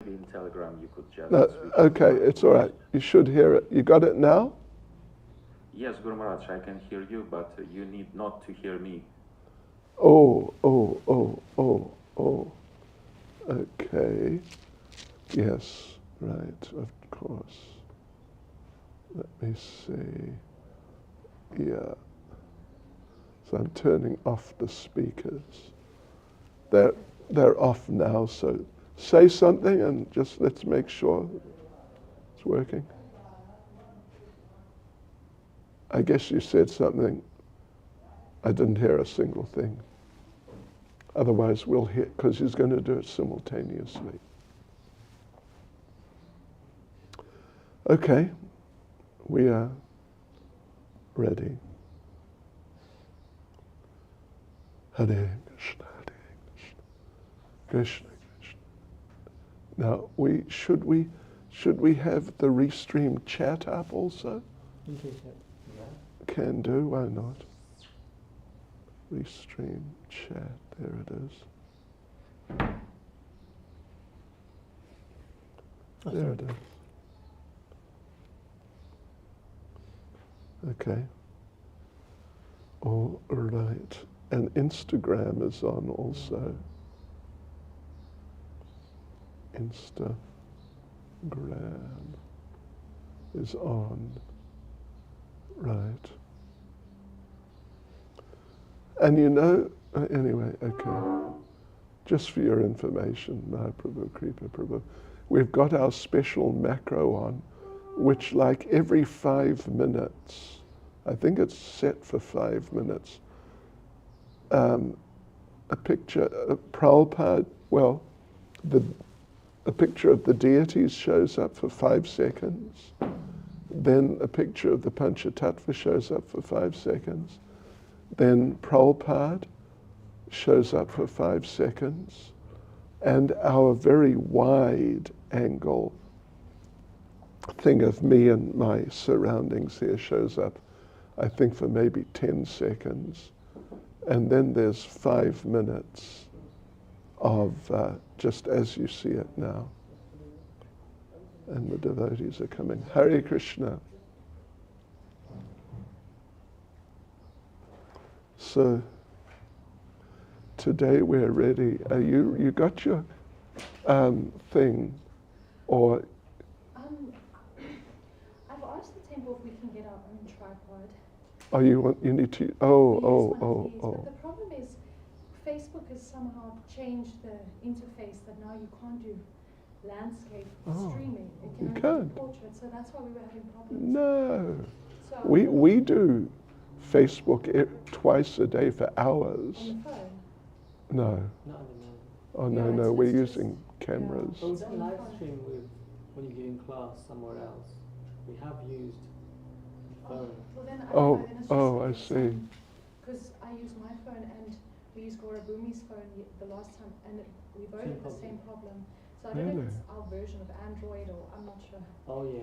In Telegram, you could just No, switch. okay, it's all right. You should hear it. You got it now? Yes, Guru Maharaj, I can hear you, but you need not to hear me. Oh. Okay. Yes, right, of course. Let me see. Yeah. So I'm turning off the speakers. They're off now, so say something and just let's make sure it's working. I guess you said something. I didn't hear a single thing. Otherwise we'll hear, because he's going to do it simultaneously. Okay, we are ready. Hare Krishna, Hare Krishna, Krishna Krishna. Now, should we have the restream chat up also? Yeah. Can do, why not? Restream chat, there it is. There it is. Okay. All right. And Instagram is on also. Instagram is on. Right. And anyway, okay. Just for your information, Mahaprabhu, Kripa Prabhu, we've got our special macro on, which like every 5 minutes, I think it's set for 5 minutes, a picture of Prabhupada, a picture of the deities shows up for 5 seconds. Then a picture of the Panchatattva shows up for 5 seconds. Then Prabhupada shows up for 5 seconds. And our very wide angle thing of me and my surroundings here shows up, I think, for maybe 10 seconds. And then there's 5 minutes of just as you see it now. And the devotees are coming. Hare Krishna. So today we're ready. You got your thing, or? I've asked the temple if we can get our own tripod. Oh, you need to. But the problem is, Facebook has somehow changed the interface that now you can't do landscape streaming. It can only do portrait, so that's why we were having problems. No. So We do Facebook twice a day for hours. on the phone. No. Not at the moment. Oh, Yeah, no, we're it's using cameras. So we don't live stream when you give in class somewhere else. We have used the phone. Well, then I see. Because I use my phone and we used Gaurabumi's phone the last time, and we both had the same problem. So I don't know if it's our version of Android or I'm not sure. Oh yeah.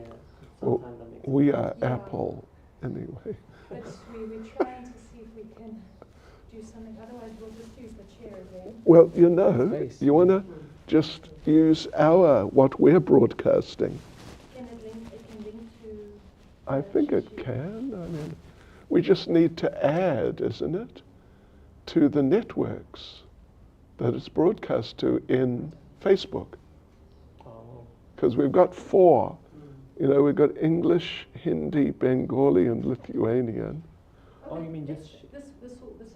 Well, Sometimes that makes we are Apple anyway. But we're trying to see if we can do something. Otherwise, we'll just use the chair again. Well, you want to just use what we're broadcasting. Can it link to? I think it can. I mean, we just need to add, isn't it, to the networks that it's broadcast to in Facebook. Because we've got 4. We've got English, Hindi, Bengali, and Lithuanian. Oh, you mean just... This is working. This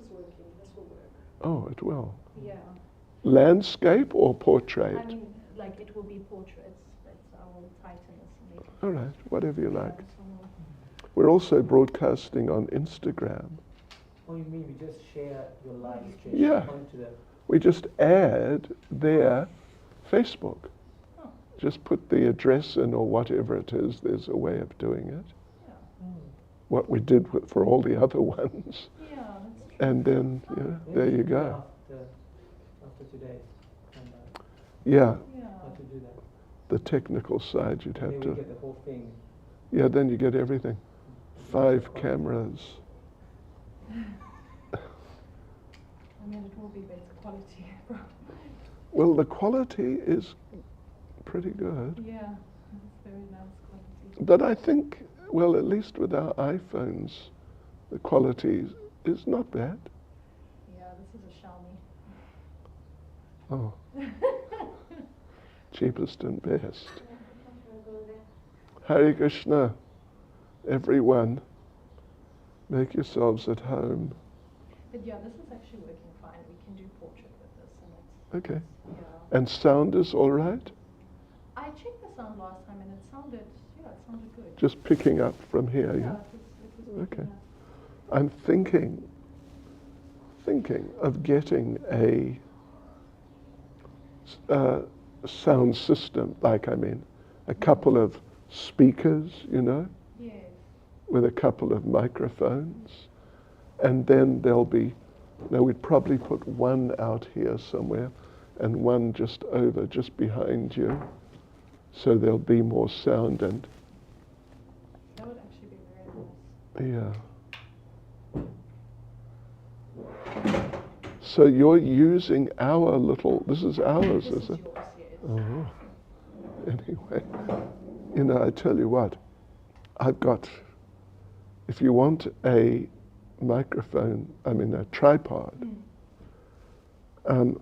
will work. Oh, it will. Yeah. Landscape or portrait? I mean, like it will be portraits, but I will tighten this later. All right, whatever you like. We're also broadcasting on Instagram. Oh, you mean we just share your live stream onto the... We just add their Facebook. Just put the address in or whatever it is. There's a way of doing it. Yeah. What we did for all the other ones. Yeah, that's true. And then, there you go. After today. Yeah. How to do that. The technical side you'd have to. We get the whole thing. Yeah, then you get everything. 5 cameras. I mean, it will be better quality. Well, the quality is pretty good. Yeah, it's very nice quality. But I think, well, at least with our iPhones, the quality is not bad. Yeah, this is a Xiaomi. Oh, cheapest and best. Hare Krishna, everyone, make yourselves at home. But yeah, this is actually working fine. We can do portrait with this, and it's Okay. yeah. And sound is all right? I checked the sound last time, and it sounded good. Just picking up from here, Yeah, yeah? it was Okay. picking up. I'm thinking of getting a sound system, a couple of speakers, Yes. with a couple of microphones, and then we'd probably put one out here somewhere and one just behind you, so there'll be more sound. And That would actually be very nice. yeah. So you're using our this is ours, This is is it? yours, yes. Oh. Anyway, I tell you what, if you want a microphone, a tripod,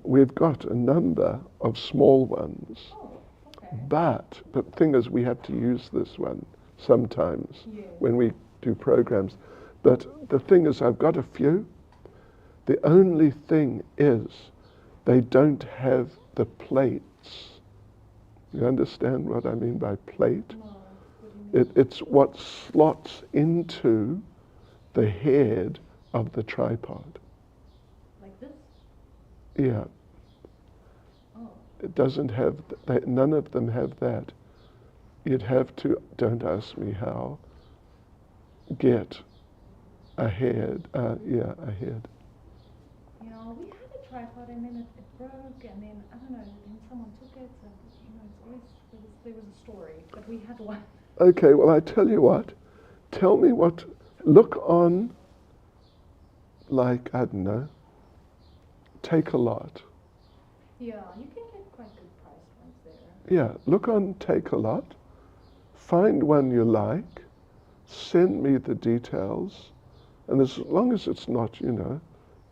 we've got a number of small ones, Oh, okay. but the thing is we have to use this one sometimes Yes. when we do programs. But the thing is I've got a few. The only thing is they don't have the plates. You understand what I mean by plate? No, what do you mean? It's what slots into the head of the tripod. Like this? Yeah, Oh. it doesn't have, none of them have that. You'd have to, don't ask me how, get a head, a head. Yeah, we had a tripod and then it broke, and then, I don't know, then someone took it, and, it's always, there was a story, but we had one. Okay, well I tell you what, tell me look on, I don't know, Take a Lot. Yeah, you can get quite good priced ones there. Yeah, look on Take a Lot, find one you like, send me the details, and as long as it's not,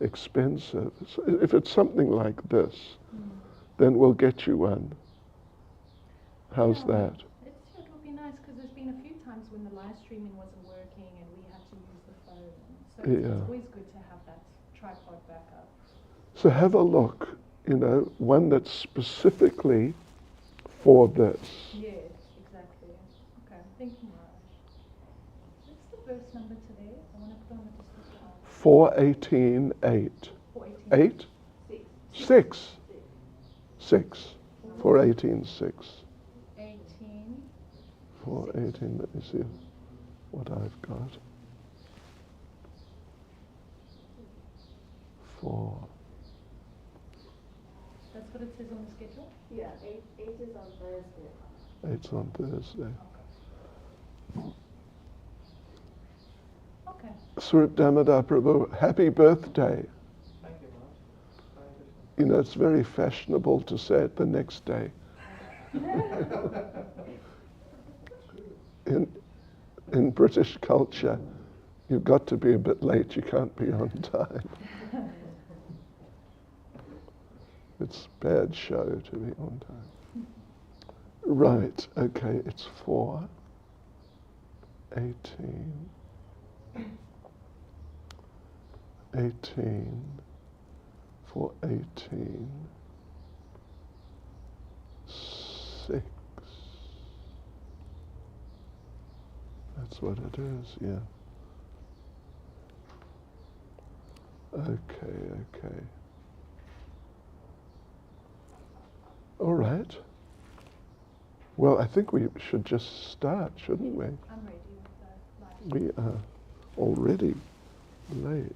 expensive, if it's something like this, then we'll get you one. How's Yeah, that? It would be nice, because there's been a few times when the live streaming wasn't working and we had to use the phone. So it's always good to have that tripod backup. So have a look, one that's specifically for this. Yes, exactly. Okay, thank you, Maharaj. What's the verse number today? I want to put on the description. 418.8. 418. 8? 6. 6. 418.6. 18. 418, let me see what I've got. 4. That's what it says on the schedule? Yeah, 8 is on Thursday. 8's on Thursday. Okay. Swarup Damodar Prabhu, happy birthday. Thank you, Maharaj. It's very fashionable to say it the next day. In British culture, you've got to be a bit late, you can't be on time. It's bad show to be on time. Right, okay, it's 4:18. 4:18. 6. That's what it is, yeah. Okay. All right. Well, I think we should just start, shouldn't we? I'm ready with the live. We are already late.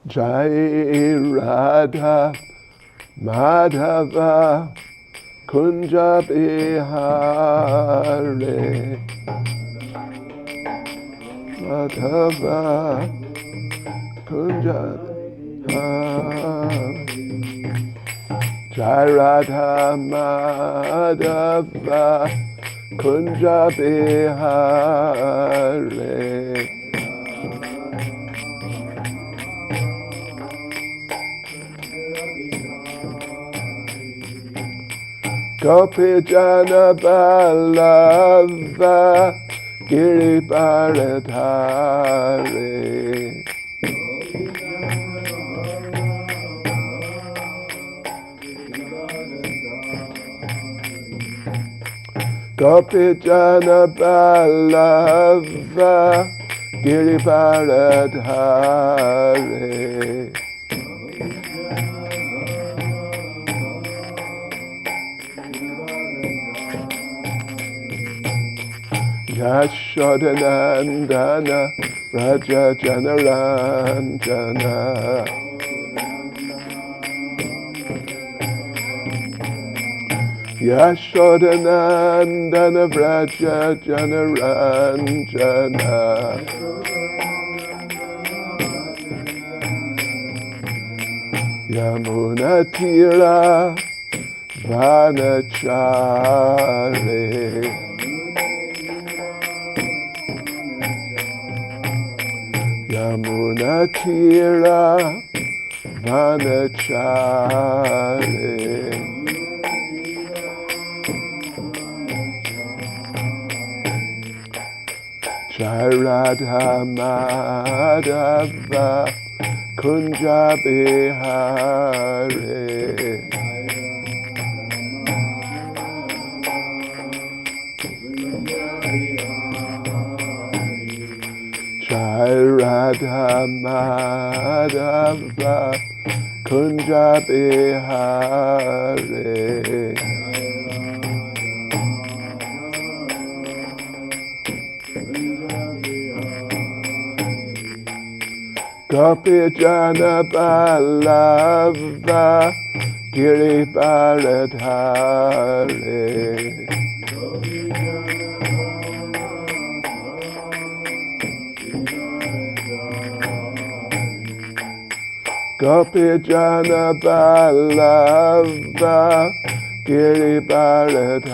Jai Radha Madhava Kunja Bihare Madhava Kunja Bihare Jai Radha Madhava Kunja Bihare Gopi Jana Vallabha Giri Bharadhari Gopi Jana Vallabha Giri Bharadhari Yashodanandana Raja Janaranjana Yashodanandana Raja Janaranjana Yamuna Tira Vanachari Yamuna Tira Vanachari Jai Radha Madhava Kunja Bihare Jai Radha Madhava Kunja Bihare Gopi Jana Vallabha Giri Bharadhari Gopi Jana Vallabha Giri Bharadhari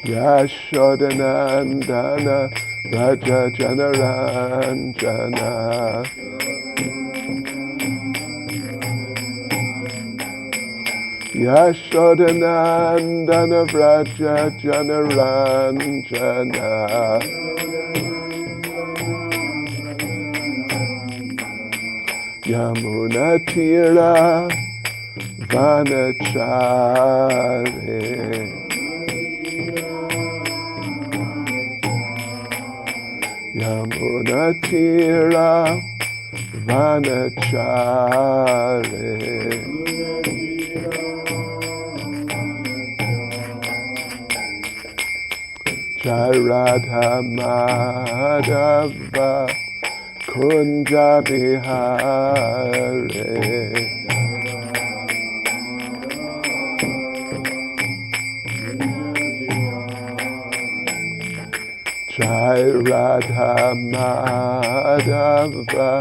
Yashodanandana Raja Janaranjana Yashodanandana Raja Janaranjana Yamuna Tira Vanachari Yamuna Tira Vanachari Jai Radha Madhava Kunja Bihare Jai Radha Madhava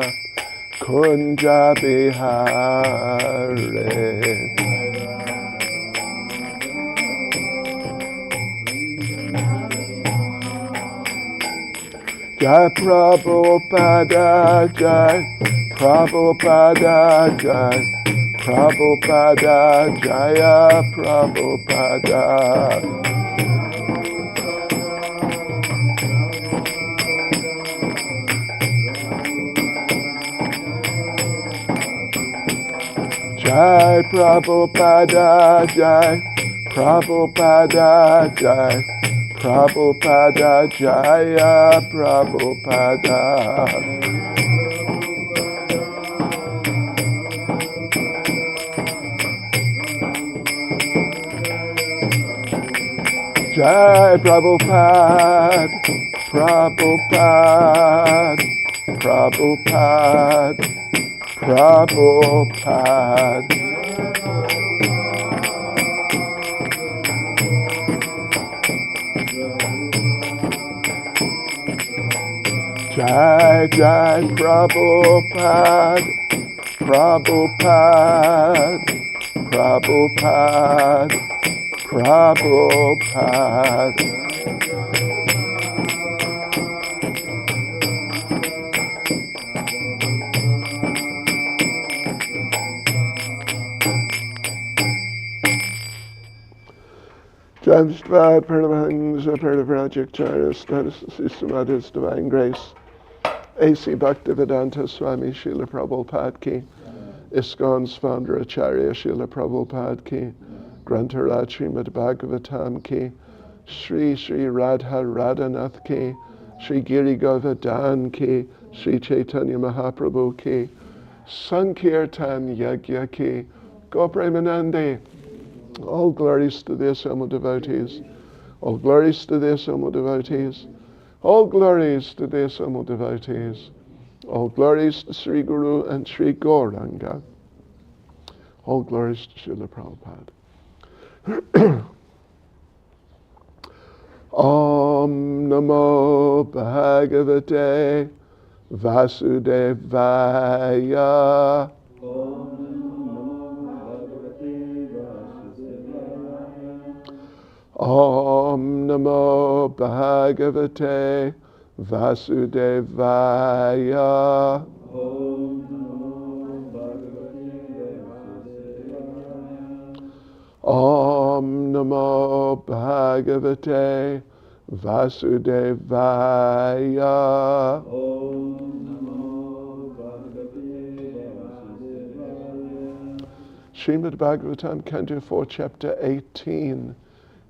Kunja Bihare Jai Prabhupada Jai Prabhupada Jai Prabhupada Jaya Prabhupada Jai Prabhupada Jai Prabhupada Jai Prabhupada Jaya Prabhupada Jai Prabhupada, Prabhupada, Prabhupada, Prabhupada. Jai Jai Prabhupada, Prabhupada, Prabhupada, Prabhupada. Jamstvad Pranavans, Pranavajik Charis, Srimad His Divine Grace, A.C. Bhaktivedanta Swami Srila Prabhupada Ki, ISKCON's founder Acharya Srila Prabhupada Ki, Grantaraj Srimad Bhagavatam Ki, Sri Sri Radha Radhanath Ki, Sri Giri Govardhan Ki, Sri Chaitanya Mahaprabhu Ki, Sankirtan Yagya Ki, Gopremanandi. All glories to the assembled devotees. All glories to the assembled devotees. All glories to the assembled devotees. All glories to Sri Guru and Sri Gauranga. All glories to Srila Prabhupada. Om Namo Bhagavate Vasudevaya. Om Namo Bhagavate Vasudevaya. Om Namo Bhagavate Vasudevaya. Srimad Bhagavatam, Canto 4, Chapter 18.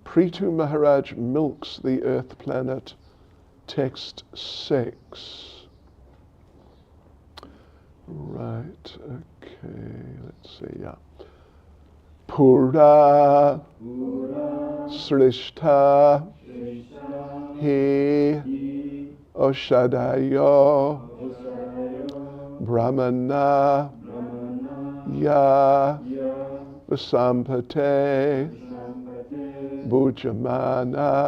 Prithu Maharaj milks the earth planet. Text 6. Right, okay, let's see, yeah. Pura Srishta He Oshadayo Brahmana Ya Vasampate Bhujamana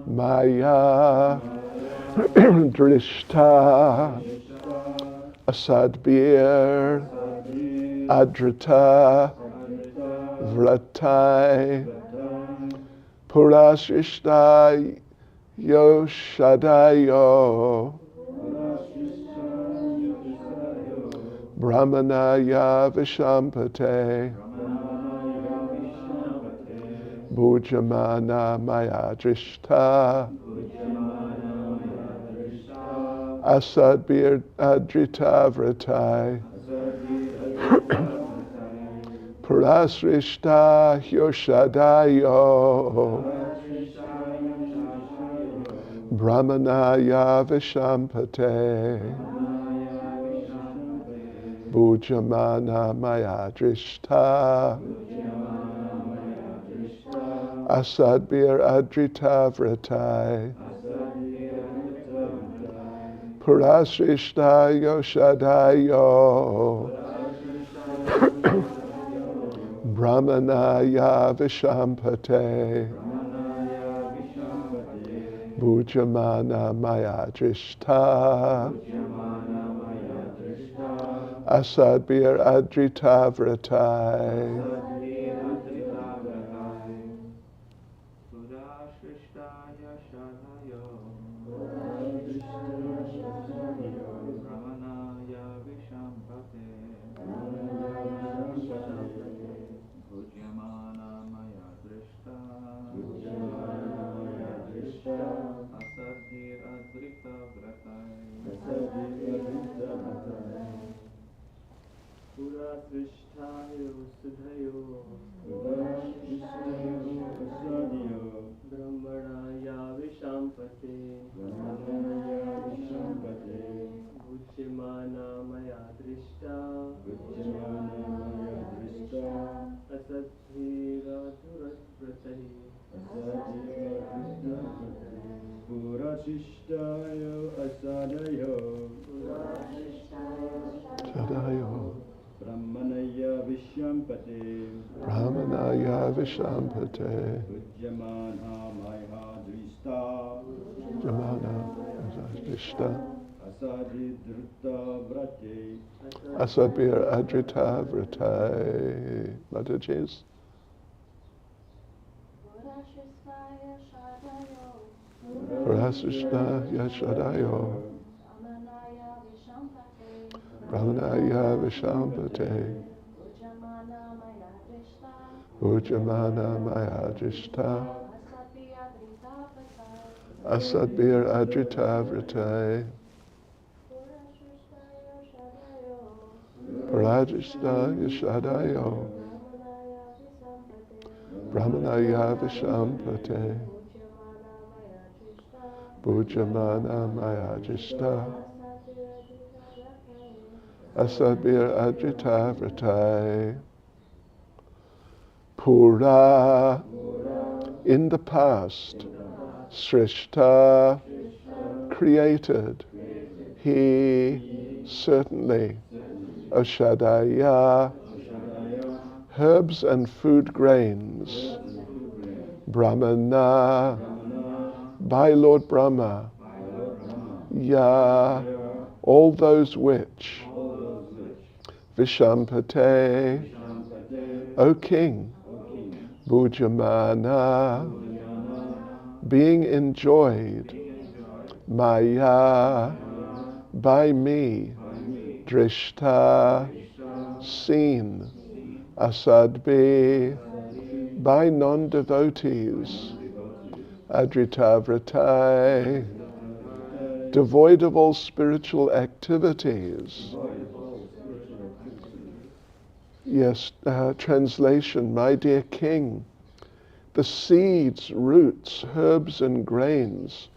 Maya Drishta Asadbir Adrita Vratai Purasrishta Yoshadayo Brahmanaya Vishampate Bhujamana Maya Drishta Asadbir Adrita Vratai Purasrishta Yoshadayo Brahmanaya Vishampate Bhujamana Maya Drishta Asadbir Adrita Vratai Purasrishta Yoshadayo Brahmanaya Vishampate Bhujamana Maya Drishta Asadbir Adrita Vratai Brahmanaya Vishampate Bhujamana Maya Drishta Asadhira Durat Vratai Purashishtayo asadayo Shadayo Brahmanaya Vishampate Brahmanaya Vishampate Ujjamana Maya Drista Jamana Adrishta Asadi Drutta Vrate Asabir Adrita Vratai. Mataji's. Purashishta Yashadayo Brahmanaya Vishampate Ujjamana Maya Drishta Asadbir Adrita Vratai Purashishta Yashadayo Brahmanaya Vishampate Ujjamana Maya Drishta Asadbir Adrita Vratai. Pura, in the past, Srishta, created, he, certainly, Oshadaya, herbs and food grains, Brahmana, by Lord Brahma, Ya, all those which, Vishampate, O King, Bhujamana, being enjoyed, Maya, by me, Drishta, seen, Asadbi, by non-devotees, Adritavratai, devoid of all spiritual activities. Yes, translation, my dear King, the seeds, roots, herbs and grains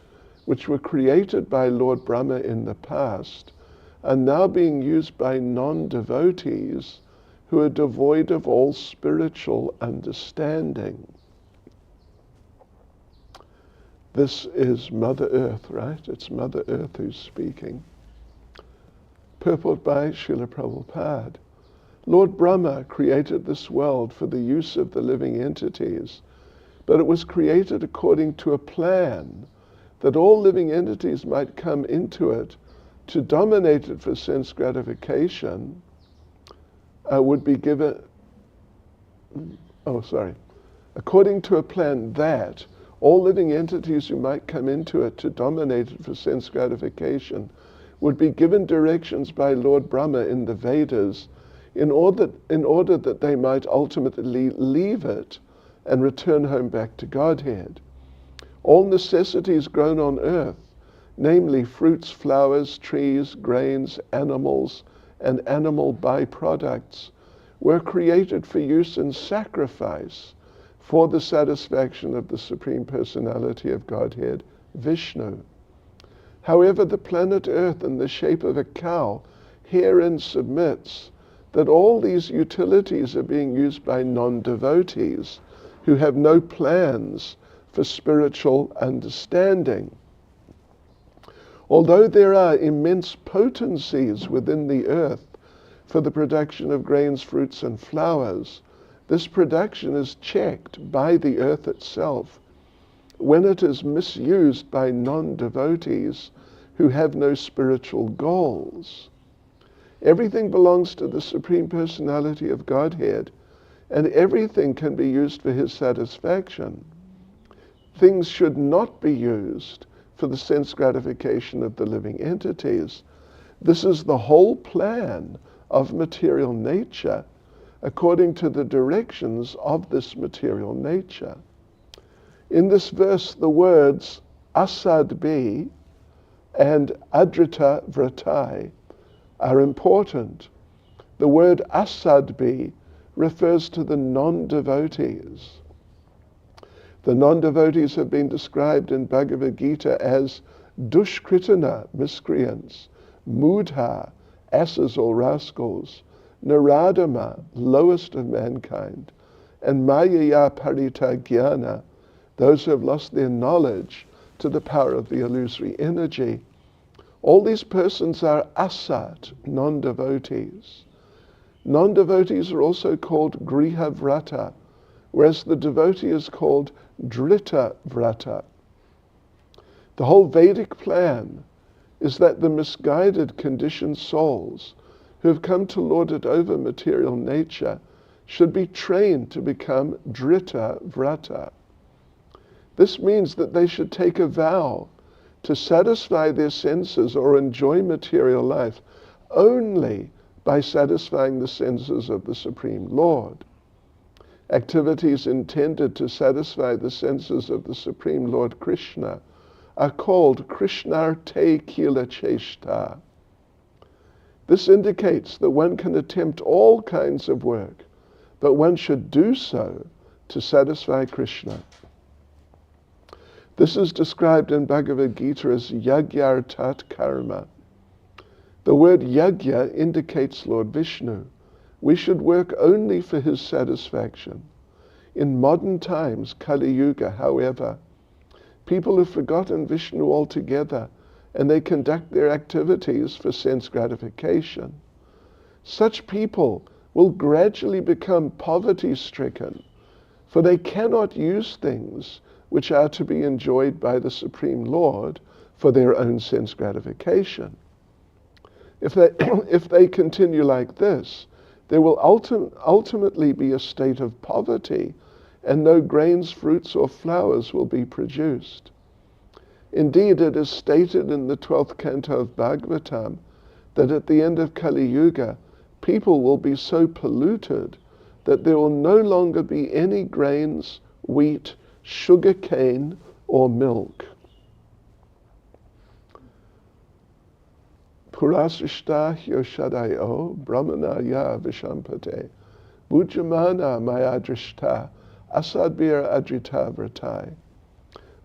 which were created by Lord Brahma in the past are now being used by non-devotees who are devoid of all spiritual understanding. This is Mother Earth, right? It's Mother Earth who's speaking. Purport by Srila Prabhupada. Lord Brahma created this world for the use of the living entities, but it was created according to a plan that all living entities might come into it to dominate it for sense gratification, would be given, according to a plan that all living entities who might come into it to dominate it for sense gratification would be given directions by Lord Brahma in the Vedas in order that they might ultimately leave it and return home back to Godhead. All necessities grown on earth, namely fruits, flowers, trees, grains, animals, and animal byproducts, were created for use and sacrifice for the satisfaction of the Supreme Personality of Godhead, Vishnu. However, the planet Earth in the shape of a cow herein submits that all these utilities are being used by non-devotees who have no plans for spiritual understanding. Although there are immense potencies within the earth for the production of grains, fruits, and flowers, this production is checked by the earth itself when it is misused by non-devotees who have no spiritual goals. Everything belongs to the Supreme Personality of Godhead, and everything can be used for his satisfaction. Things should not be used for the sense gratification of the living entities. This is the whole plan of material nature, according to the directions of this material nature. In this verse, the words asadbi and adrita vratai are important. The word asadbi refers to the non-devotees. The non-devotees have been described in Bhagavad Gita as dushkritana, miscreants, mudha, asses or rascals, naradama, lowest of mankind, and mayaya parita jnana, those who have lost their knowledge to the power of the illusory energy. All these persons are asat, non-devotees. Non-devotees are also called griha vrata, whereas the devotee is called drita vrata. The whole Vedic plan is that the misguided, conditioned souls who have come to lord it over material nature should be trained to become drita vrata. This means that they should take a vow to satisfy their senses or enjoy material life only by satisfying the senses of the Supreme Lord. Activities intended to satisfy the senses of the Supreme Lord Krishna are called Krishnarte Kila Cheshta. This indicates that one can attempt all kinds of work, but one should do so to satisfy Krishna. This is described in Bhagavad Gita as yagyartat karma. The word yagya indicates Lord Vishnu. We should work only for his satisfaction. In modern times, Kali Yuga, however, people have forgotten Vishnu altogether, and they conduct their activities for sense gratification. Such people will gradually become poverty-stricken, for they cannot use things which are to be enjoyed by the Supreme Lord for their own sense gratification. If they continue like this, there will ultimately be a state of poverty, and no grains, fruits, or flowers will be produced. Indeed, it is stated in the 12th canto of Bhagavatam that at the end of Kali Yuga, people will be so polluted that there will no longer be any grains, wheat, sugar cane, or milk. Purasrishta yoshadayo brahmanaya vishampate bhujamana mayadrishta asadbir adrita vratai.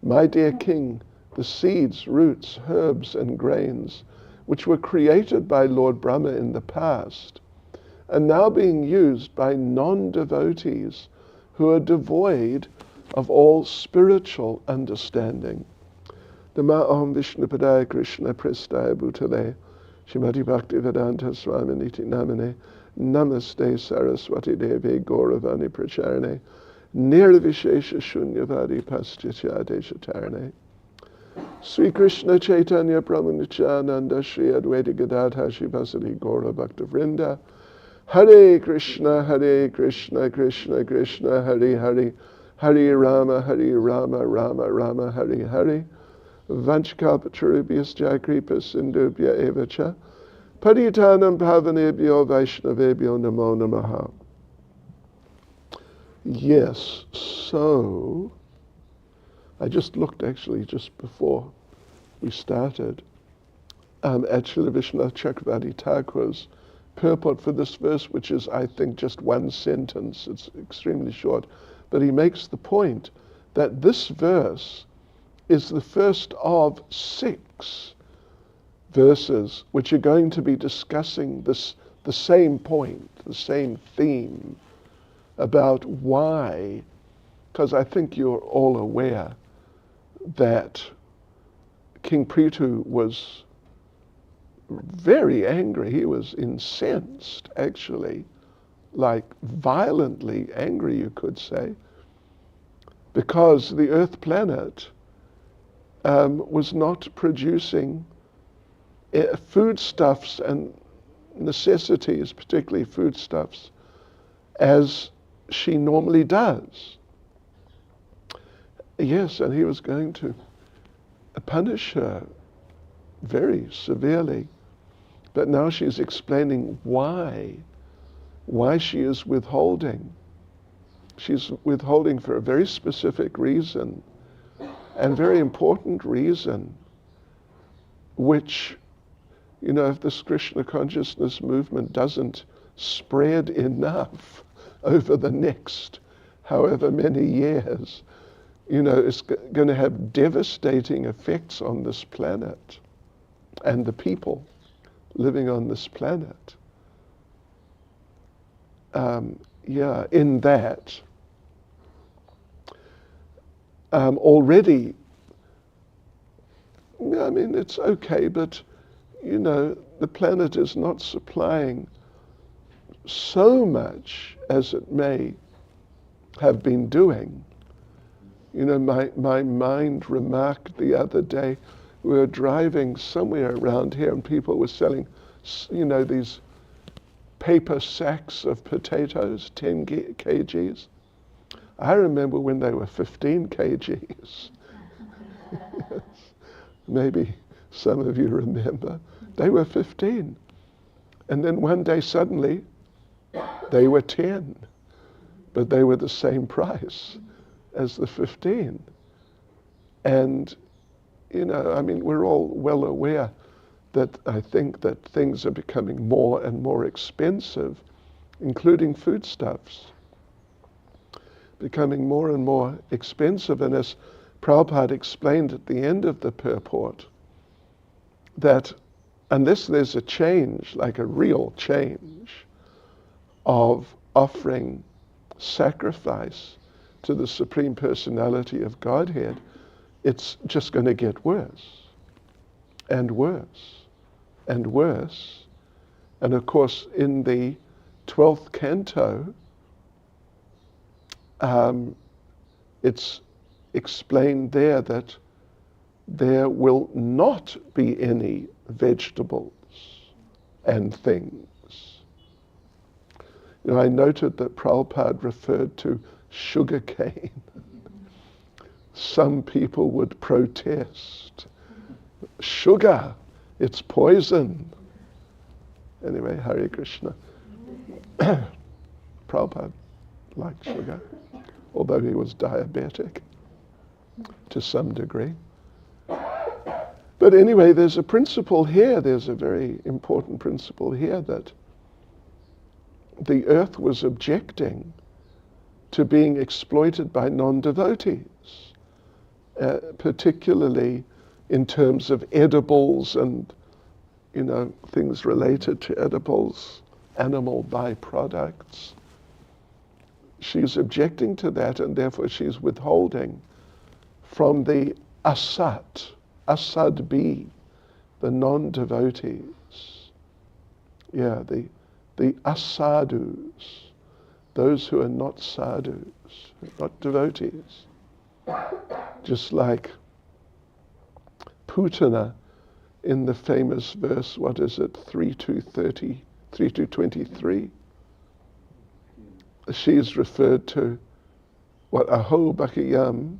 My dear king, the seeds, roots, herbs, and grains which were created by Lord Brahma in the past are now being used by non-devotees who are devoid of all spiritual understanding. Nama Om Vishnupadaya Krishna Prestaya Bhutale Shrimati Bhaktivedanta Swaminiti Namane Namaste Saraswati Devi Gauravani Pracharane Nirvishesha Shunyavadi Paschitya Deshatarane Sri Krishna Chaitanya Prabhu Nityananda Sri Advaita Gadadhar Shivasati Gaura Bhakta Vrinda Hare Krishna Krishna Krishna Hare Hare Hare Rama Rama Rama Hare Hare Vanchkalpatarubhyas Kripa Sindhubhya Evacha Paritanam Pavanebhyo Vaishnavebhyo Namo Namaha. Yes, so I just looked actually just before we started at Srila Vishwanath Chakravarti Thakur's purport for this verse, which is, I think, just one sentence. It's extremely short, but he makes the point that this verse is the first of 6 verses which are going to be discussing the same point, the same theme about why, because I think you're all aware that King Prithu was very angry. He was incensed, actually, like violently angry, you could say, because the Earth planet was not producing foodstuffs and necessities, particularly foodstuffs, as she normally does. Yes, and he was going to punish her very severely. But now she's explaining why she is withholding. She's withholding for a very specific reason, and very important reason, which, you know, if this Krishna consciousness movement doesn't spread enough over the next however many years, you know, it's going to have devastating effects on this planet and the people living on this planet. In that, already I mean, it's okay, but, you know, the planet is not supplying so much as it may have been doing. You know, my mind remarked the other day, we were driving somewhere around here and people were selling, you know, these paper sacks of potatoes, 10 kgs. I remember when they were 15 kgs. Maybe some of you remember. They were 15. And then one day suddenly, they were 10. But they were the same price as the 15. And, you know, I mean, we're all well aware that I think that things are becoming more and more expensive, including foodstuffs, becoming more and more expensive. And as Prabhupada explained at the end of the purport, that unless there's a change, like a real change, of offering sacrifice to the Supreme Personality of Godhead, it's just going to get worse and worse and worse. And of course, in the 12th canto, it's explained there that there will not be any vegetables and things. You know, I noted that Prabhupada referred to sugar cane. Some people would protest. Sugar, it's poison. Anyway, Hare Krishna. Prabhupada liked sugar, although he was diabetic to some degree. But anyway, there's a principle here, there's a very important principle here, that the earth was objecting to being exploited by non-devotees, particularly in terms of edibles and, you know, things related to edibles, animal byproducts. She's objecting to that, and therefore she's withholding from the asat be, the non-devotees. Yeah, the asadhus, those who are not sadhus, not devotees. Just like Putana in the famous verse, what is it, 3:23, she is referred to, what, aho bakayam,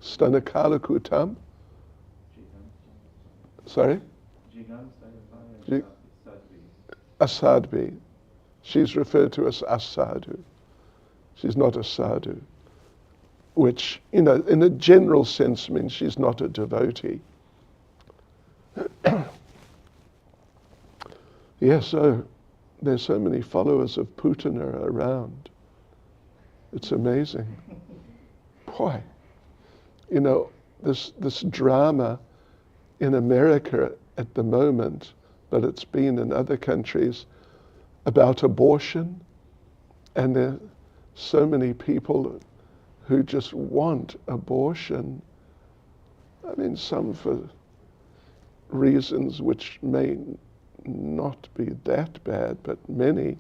stanakala kutam. Sorry? Asadbi. She's referred to as asadhu. She's not a sadhu, which, you know, in a general sense means she's not a devotee. Yeah, so there's so many followers of Putana around. It's amazing. Boy, you know, this drama in America at the moment, but it's been in other countries, about abortion, and there are so many people who just want abortion. I mean, some for reasons which may not be that bad, but many.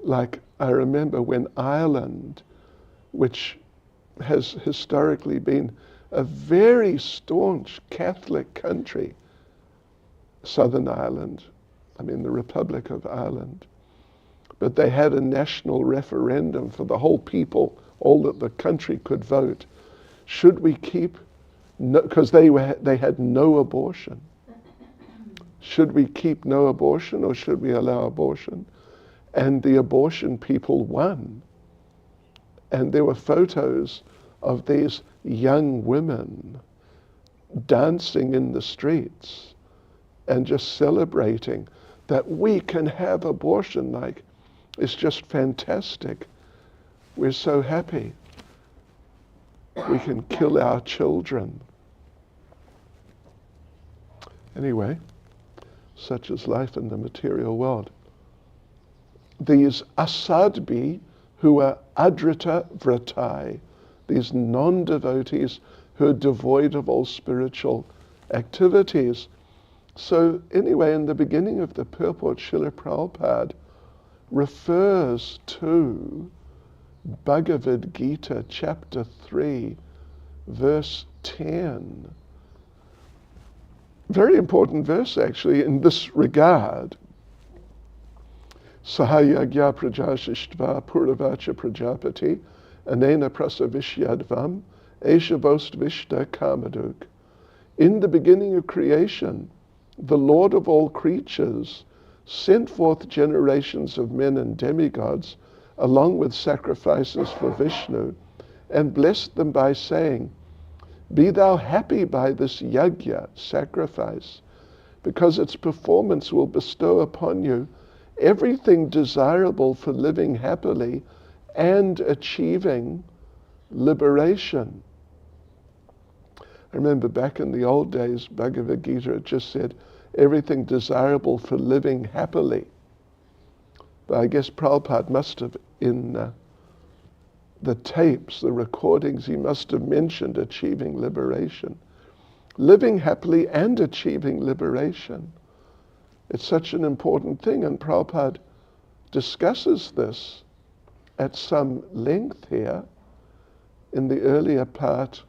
Like, I remember when Ireland, which has historically been a very staunch Catholic country, Southern Ireland, I mean the Republic of Ireland, but they had a national referendum for the whole people, all that the country could vote. Should we keep, because they had no abortion. Should we keep no abortion or should we allow abortion? And the abortion people won. And there were photos of these young women dancing in the streets and just celebrating that we can have abortion. Like, it's just fantastic. We're so happy. We can kill our children. Anyway, such is life in the material world. These asadbi, who are adrita vratai, these non-devotees who are devoid of all spiritual activities. So anyway, in the beginning of the purport, Srila Prabhupada refers to Bhagavad Gita chapter 3, verse 10. Very important verse actually in this regard. Sahayagya prajashishtva puravacha prajapati anena prasavishyadvam eshabostvishta kamaduk. In the beginning of creation, the Lord of all creatures sent forth generations of men and demigods along with sacrifices for Vishnu and blessed them by saying, "Be thou happy by this yajna, sacrifice, because its performance will bestow upon you everything desirable for living happily and achieving liberation." I remember back in the old days, Bhagavad Gita, it just said, everything desirable for living happily. But I guess Prabhupada must have, in the tapes, the recordings, he must have mentioned achieving liberation. Living happily and achieving liberation. It's such an important thing, and Prabhupada discusses this at some length here in the earlier part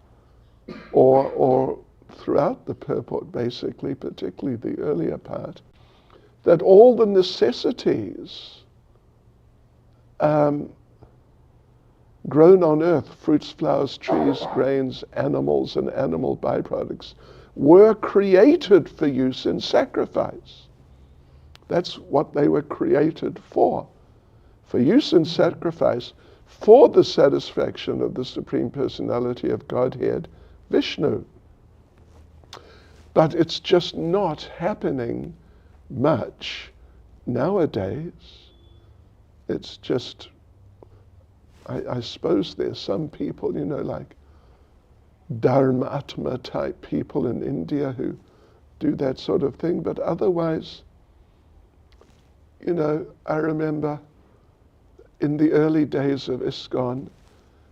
or throughout the purport, basically, particularly the earlier part, that all the necessities grown on earth, fruits, flowers, trees, grains, animals, and animal byproducts, were created for use in sacrifice. That's what they were created for use in sacrifice, for the satisfaction of the Supreme Personality of Godhead, Vishnu. But it's just not happening much nowadays. It's just, I suppose there's some people, like Dharmatma type people in India who do that sort of thing, but otherwise, I remember in the early days of ISKCON,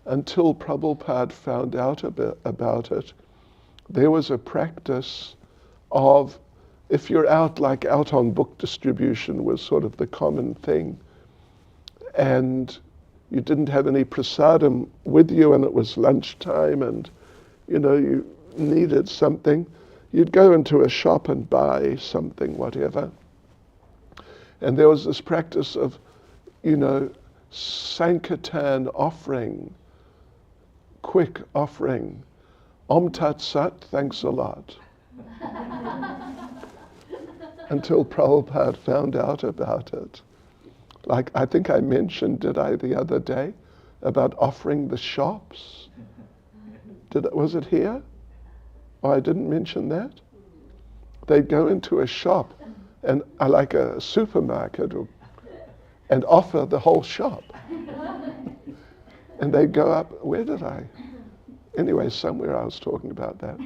until Prabhupada found out about it, there was a practice of, if you're out on book distribution was sort of the common thing, and you didn't have any prasadam with you and it was lunchtime and you needed something, you'd go into a shop and buy something, whatever. And there was this practice of, Sankirtan offering, quick offering. Om Tat Sat, thanks a lot. Until Prabhupada found out about it. Like I think I mentioned, did I, the other day, about offering the shops? Was it here? Oh, I didn't mention that? They'd go into a shop, and like a supermarket, and offer the whole shop. And they'd go up, where did I? Anyway, somewhere I was talking about that.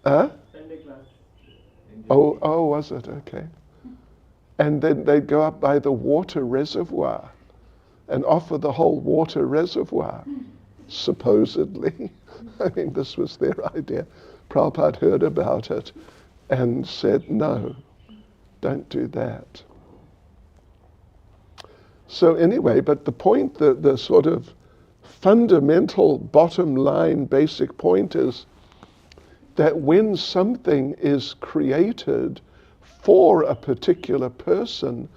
Sunday class. Oh, was it? Okay. And then they'd go up by the water reservoir and offer the whole water reservoir, supposedly. I mean, this was their idea. Prabhupada heard about it and said, no, don't do that. So anyway, but the point, the sort of fundamental bottom line basic point is that when something is created for a particular person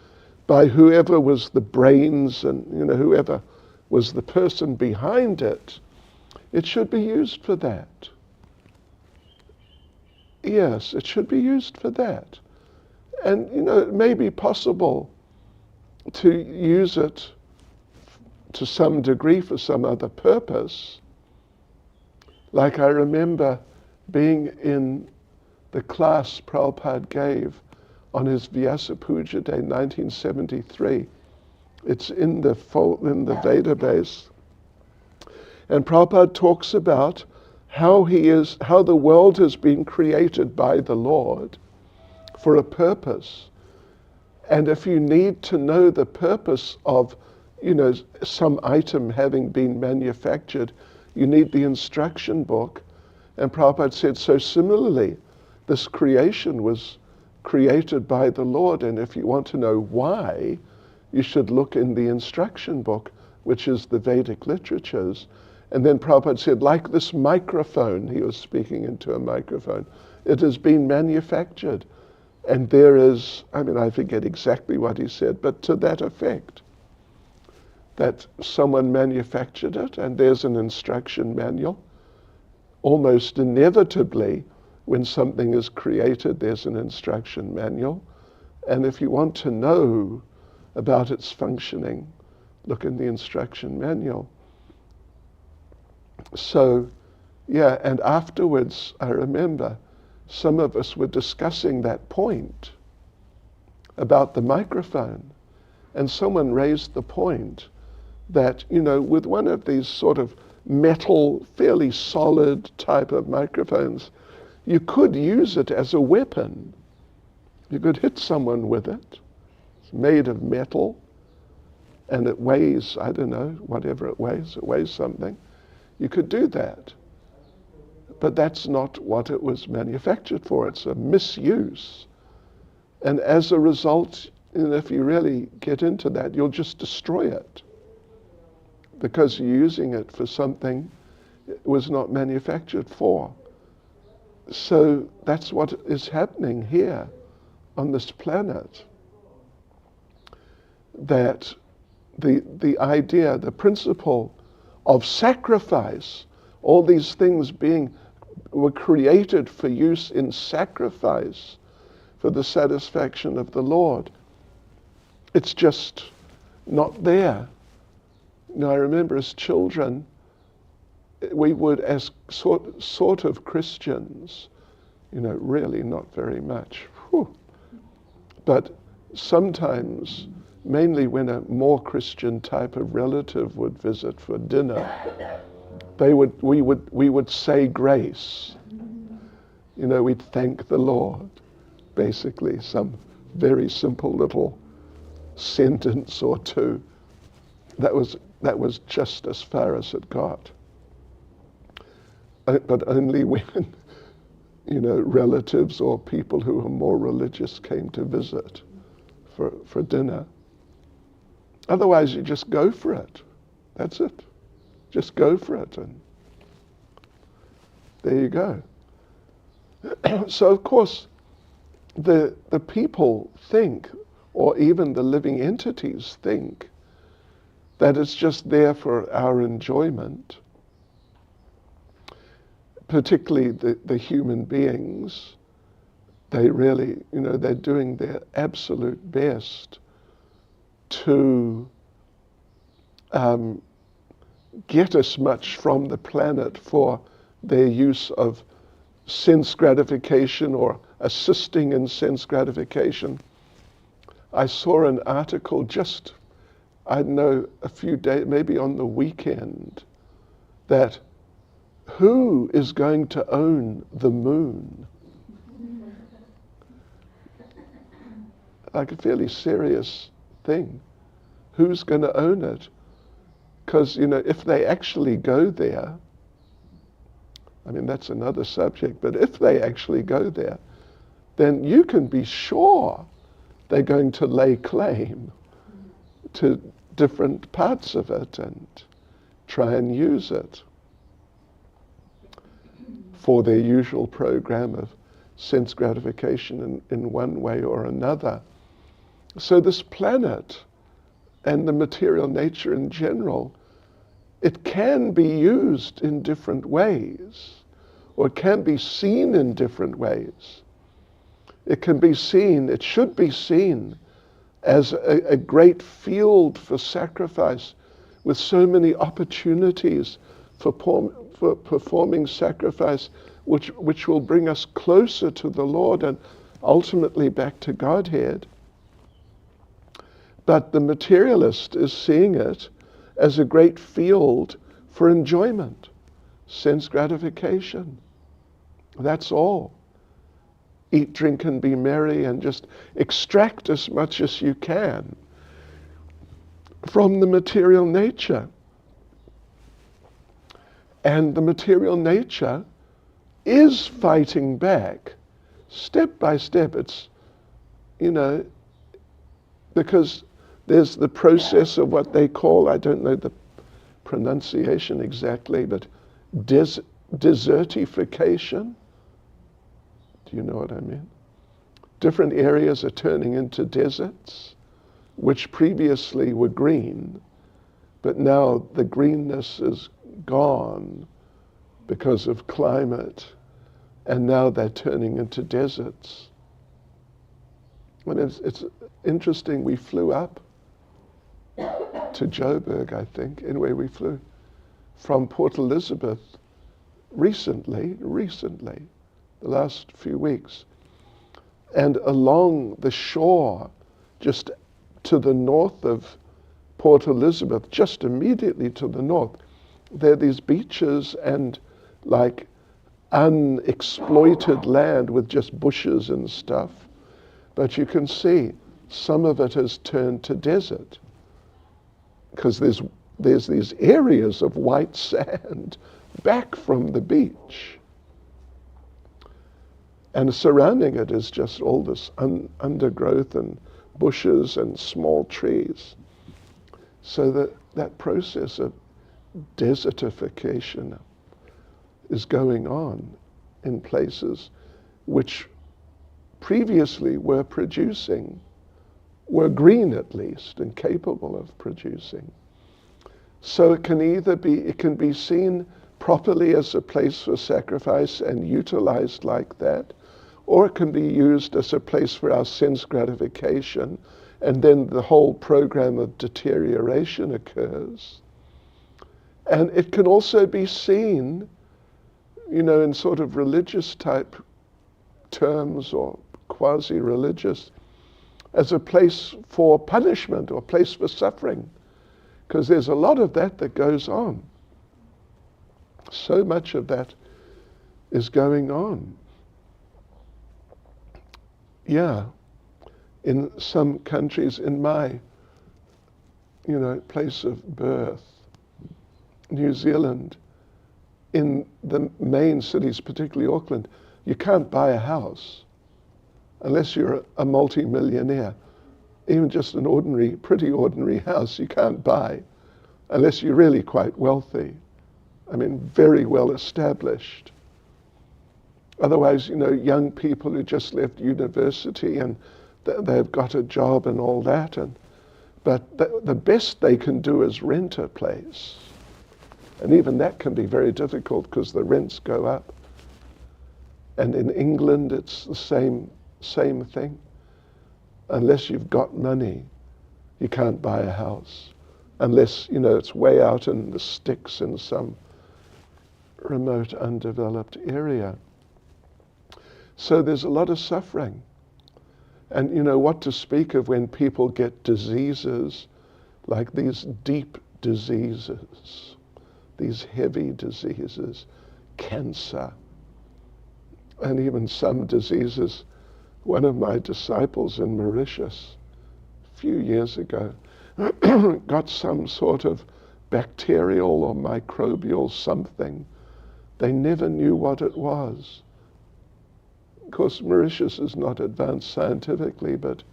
by whoever was the brains and whoever was the person behind it, it should be used for that. Yes, it should be used for that. And it may be possible to use it to some degree for some other purpose. Like I remember being in the class Prabhupada gave on his Vyasa Puja Day, 1973. It's in the database. And Prabhupada talks about how the world has been created by the Lord for a purpose. And if you need to know the purpose of some item having been manufactured, you need the instruction book. And Prabhupada said, so similarly, this creation was created by the Lord, and if you want to know why, you should look in the instruction book, which is the Vedic literatures. And then Prabhupada said, like this microphone, he was speaking into a microphone, it has been manufactured. And there is, I forget exactly what he said, but to that effect, that someone manufactured it, and there's an instruction manual. Almost inevitably, when something is created, there's an instruction manual. And if you want to know about its functioning, look in the instruction manual. So, yeah, and afterwards, I remember some of us were discussing that point about the microphone. And someone raised the point that, with one of these sort of metal, fairly solid type of microphones, you could use it as a weapon. You could hit someone with it. It's made of metal, and it weighs, I don't know, whatever it weighs something. You could do that. But that's not what it was manufactured for. It's a misuse. And as a result, if you really get into that, you'll just destroy it, because you're using it for something it was not manufactured for. So that's what is happening here on this planet. That the idea, the principle of sacrifice, all these things were created for use in sacrifice for the satisfaction of the Lord. It's just not there. I remember as children, we would, as sort of Christians, really not very much, but sometimes, mainly when a more Christian type of relative would visit for dinner, we would say grace. We'd thank the Lord, basically, some very simple little sentence or two. That was just as far as it got. But only when, relatives or people who are more religious came to visit for dinner. Otherwise, you just go for it. That's it. Just go for it, and there you go. So, of course, the people think, or even the living entities think, that it's just there for our enjoyment. Particularly the human beings, they really, they're doing their absolute best to get as much from the planet for their use of sense gratification or assisting in sense gratification. I saw an article just, I don't know, a few days, maybe on the weekend, that who is going to own the moon? Like a fairly serious thing. Who's going to own it? Because, if they actually go there, that's another subject, but if they actually go there, then you can be sure they're going to lay claim to different parts of it and try and use it for their usual program of sense gratification in one way or another. So this planet and the material nature in general, it can be used in different ways, or it can be seen in different ways. It can be seen, it should be seen as a great field for sacrifice, with so many opportunities for performing sacrifice, which will bring us closer to the Lord and ultimately back to Godhead. But the materialist is seeing it as a great field for enjoyment, sense gratification. That's all. Eat, drink, and be merry, and just extract as much as you can from the material nature. And the material nature is fighting back, step by step. It's, because there's the process of what they call, I don't know the pronunciation exactly, but desertification. Do you know what I mean? Different areas are turning into deserts, which previously were green, but now the greenness is gone because of climate, and now they're turning into deserts. And it's interesting, we flew up to Joburg, I think. Anyway, we flew from Port Elizabeth recently, the last few weeks. And along the shore, just to the north of Port Elizabeth, just immediately to the north, there are these beaches and like unexploited land with just bushes and stuff. But you can see some of it has turned to desert because there's these areas of white sand back from the beach. And surrounding it is just all this undergrowth and bushes and small trees. So that process of desertification is going on in places which previously were green at least, and capable of producing. So it can be seen properly as a place for sacrifice and utilized like that, or it can be used as a place for our sense gratification, and then the whole program of deterioration occurs. And it can also be seen, in sort of religious type terms or quasi-religious, as a place for punishment or a place for suffering, because there's a lot of that goes on. So much of that is going on. Yeah, in some countries, in my, place of birth, New Zealand, in the main cities, particularly Auckland, you can't buy a house unless you're a multi-millionaire. Even just an pretty ordinary house you can't buy unless you're really quite wealthy. I mean, very well established. Otherwise, young people who just left university and they've got a job and all that, but the best they can do is rent a place. And even that can be very difficult because the rents go up. And in England, it's the same thing. Unless you've got money, you can't buy a house. Unless, it's way out in the sticks in some remote, undeveloped area. So there's a lot of suffering. And what to speak of when people get diseases, like these deep diseases, these heavy diseases, cancer, and even some diseases. One of my disciples in Mauritius, a few years ago, got some sort of bacterial or microbial something. They never knew what it was. Of course, Mauritius is not advanced scientifically, but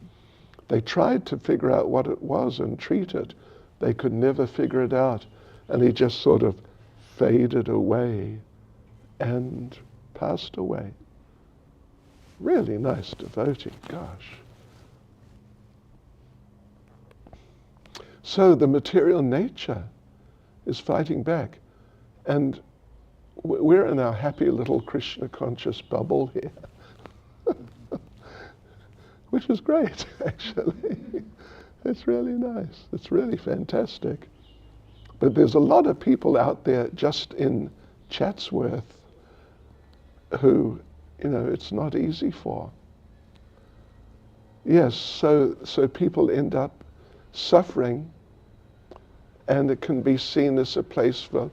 they tried to figure out what it was and treat it. They could never figure it out. And he just sort of faded away and passed away. Really nice devotee, gosh. So the material nature is fighting back. And we're in our happy little Krishna conscious bubble here. Which is great, actually. It's really nice. It's really fantastic. But there's a lot of people out there just in Chatsworth who, it's not easy for. Yes, so people end up suffering, and it can be seen as a place for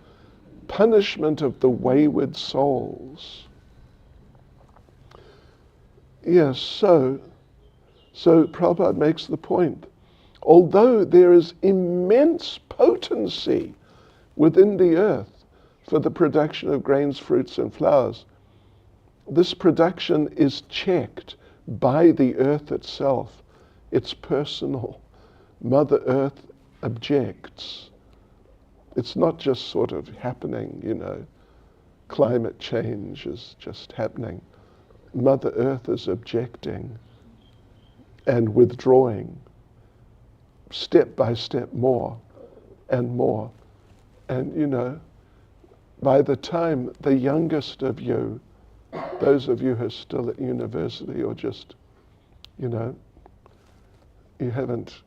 punishment of the wayward souls. Yes, so Prabhupada makes the point although there is immense potency within the earth for the production of grains, fruits, and flowers, this production is checked by the earth itself. It's personal. Mother Earth objects. It's not just sort of happening, you know. Climate change is just happening. Mother Earth is objecting and withdrawing step by step more and more. And, you know, by the time the youngest of you, those of you who are still at university or just, you know, you haven't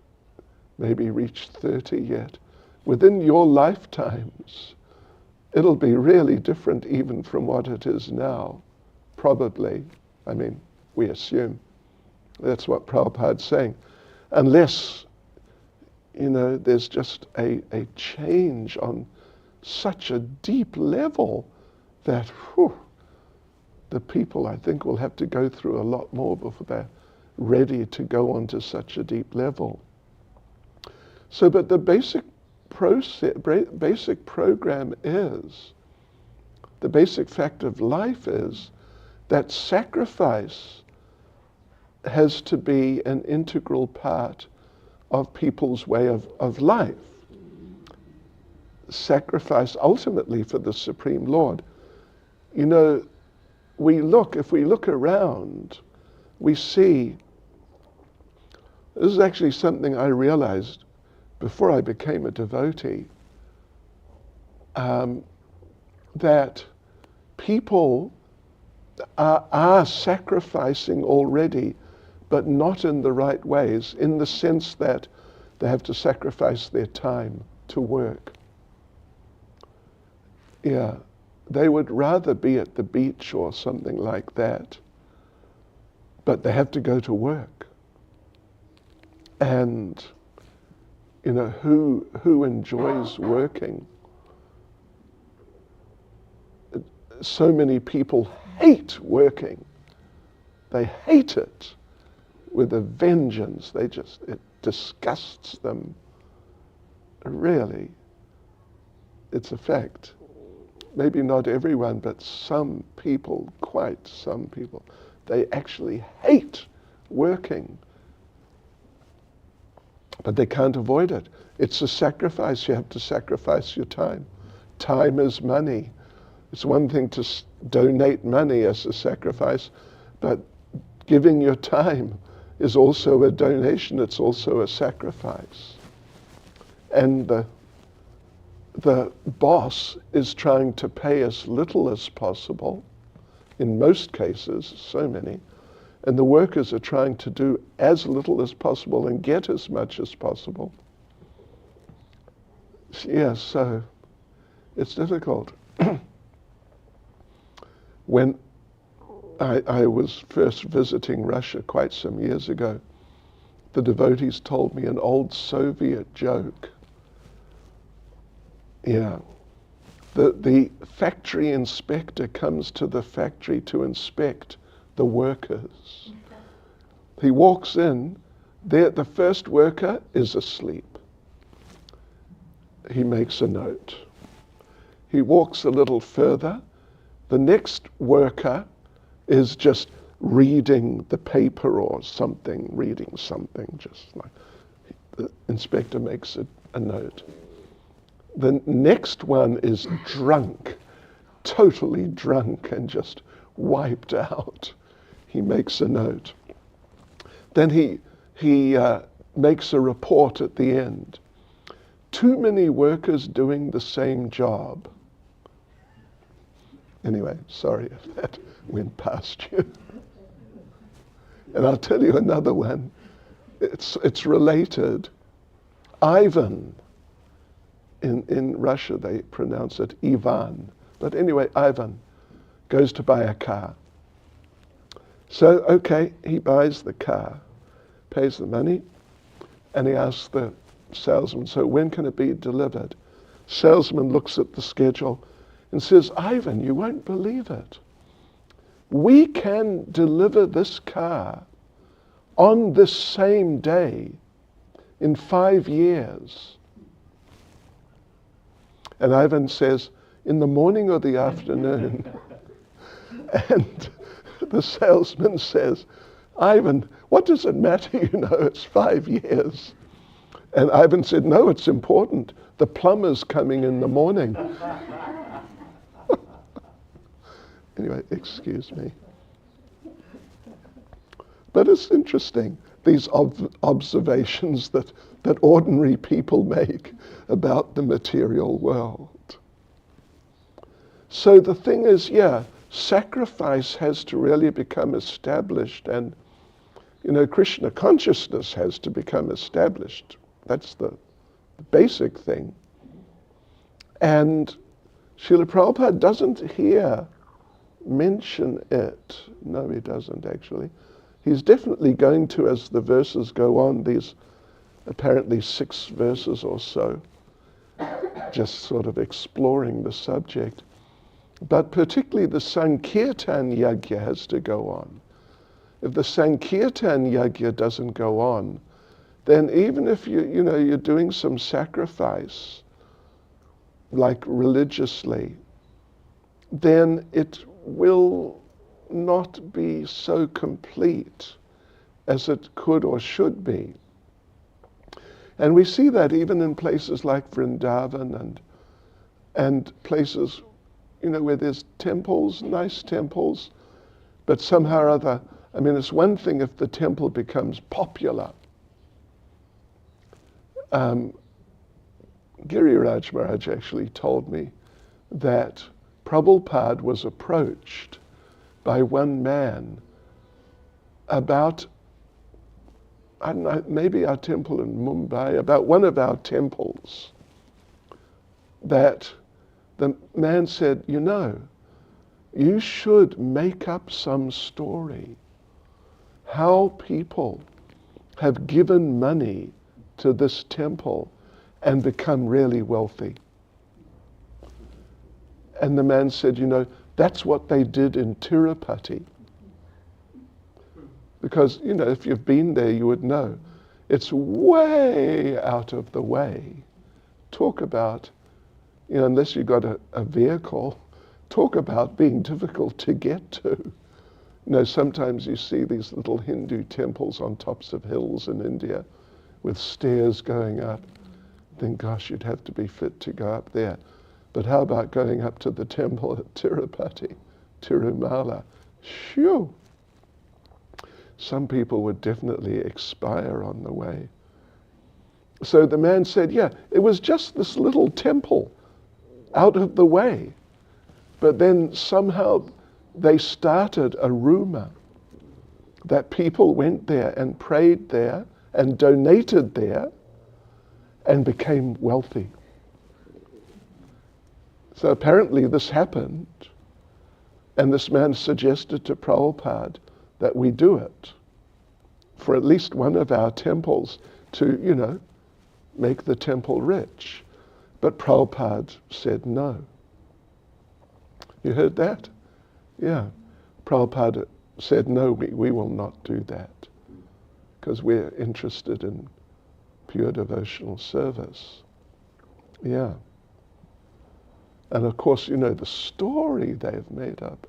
maybe reached 30 yet, within your lifetimes, it'll be really different even from what it is now, probably. I mean, we assume. That's what Prabhupada's saying. Unless, you know, there's just a change on such a deep level that, the people, I think, will have to go through a lot more before they're ready to go on to such a deep level. So, but the basic program is, the basic fact of life is that sacrifice has to be an integral part of people's way of life. Sacrifice ultimately for the Supreme Lord. You know, if we look around, we see, this is actually something I realized before I became a devotee, that people are sacrificing already, but not in the right ways, in the sense that they have to sacrifice their time to work. Yeah, they would rather be at the beach or something like that, but they have to go to work. And you know, who enjoys working? So many people hate working. They hate it with a vengeance. It disgusts them. Really, it's a fact. Maybe not everyone, but some people, quite some people, they actually hate working. But they can't avoid it. It's a sacrifice. You have to sacrifice your time. Time is money. It's one thing to donate money as a sacrifice, but giving your time is also a donation. It's also a sacrifice. And the boss is trying to pay as little as possible, in most cases, so many, and the workers are trying to do as little as possible and get as much as possible. Yeah, so it's difficult. When I was first visiting Russia quite some years ago, the devotees told me an old Soviet joke. Yeah. The factory inspector comes to the factory to inspect the workers. He walks in, the first worker is asleep. He makes a note. He walks a little further. The next worker is just reading the paper or something, just like the inspector makes a note. The next one is drunk, totally drunk and just wiped out. He makes a note. Then he makes a report at the end. Too many workers doing the same job. Anyway, sorry if that went past you. And I'll tell you another one. It's related. Ivan. In Russia they pronounce it Ivan. But anyway, Ivan goes to buy a car. So, okay, he buys the car, pays the money, and he asks the salesman, so when can it be delivered? Salesman looks at the schedule and says, Ivan, you won't believe it. We can deliver this car on this same day in 5 years. And Ivan says, in the morning or the afternoon? And the salesman says, Ivan, what does it matter? It's 5 years. And Ivan said, no, it's important. The plumber's coming in the morning. Anyway, excuse me. But it's interesting, these observations that ordinary people make about the material world. So the thing is, sacrifice has to really become established, and Krishna consciousness has to become established. That's the basic thing. And Srila Prabhupada doesn't here mention it. No, he doesn't actually. He's definitely going to, as the verses go on, these apparently 6 verses or so, just sort of exploring the subject. But particularly the Sankirtan Yajna has to go on. If the Sankirtan Yajna doesn't go on, then even if you're doing some sacrifice, like religiously, then it will not be so complete as it could or should be. And we see that even in places like Vrindavan and places where there's temples, nice temples, but somehow or other, it's one thing if the temple becomes popular. Giriraj Maharaj actually told me that Prabhupada was approached by one man about, I don't know, maybe our temple in Mumbai, about one of our temples, that the man said, you should make up some story how people have given money to this temple and become really wealthy. And the man said, that's what they did in Tirupati. Because, if you've been there, you would know. It's way out of the way. Talk about, unless you've got a vehicle, talk about being difficult to get to. Sometimes you see these little Hindu temples on tops of hills in India with stairs going up. Think, gosh, you'd have to be fit to go up there. But how about going up to the temple at Tirupati, Tirumala? Shoo! Some people would definitely expire on the way. So the man said, it was just this little temple out of the way. But then somehow they started a rumor that people went there and prayed there and donated there and became wealthy. So apparently this happened, and this man suggested to Prabhupada that we do it for at least one of our temples to, make the temple rich. But Prabhupada said no. You heard that? Yeah. Prabhupada said, no, we will not do that, because we're interested in pure devotional service. Yeah. And of course, the story they've made up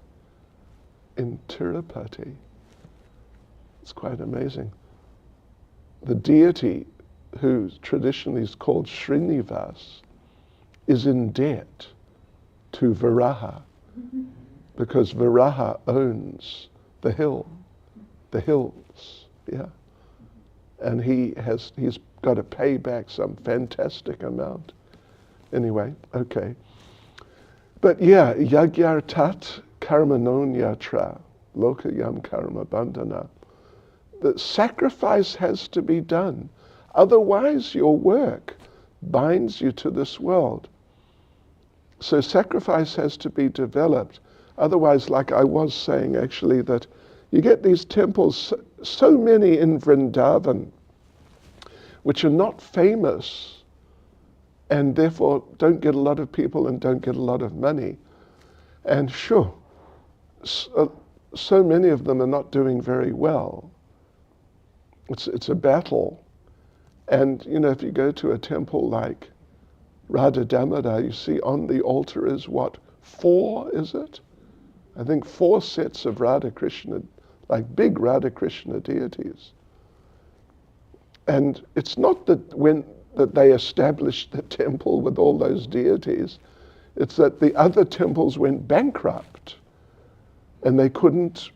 in Tirupati. It's quite amazing. The deity, who traditionally is called Srinivas, is in debt to Varaha, because Varaha owns the hills, and he's got to pay back some fantastic amount. Anyway, okay. But yagyartat karmanon yatra, lokayam karma bandhana. The sacrifice has to be done. Otherwise, your work binds you to this world. So sacrifice has to be developed. Otherwise, like I was saying actually, that you get these temples, so many in Vrindavan, which are not famous, and therefore don't get a lot of people and don't get a lot of money. And sure, so many of them are not doing very well. It's a battle. And, if you go to a temple like Radha Damodar, you see on the altar is what? 4, is it? I think 4 sets of Radha Krishna, like big Radha Krishna deities. And it's not that they established the temple with all those deities, it's that the other temples went bankrupt and they couldn't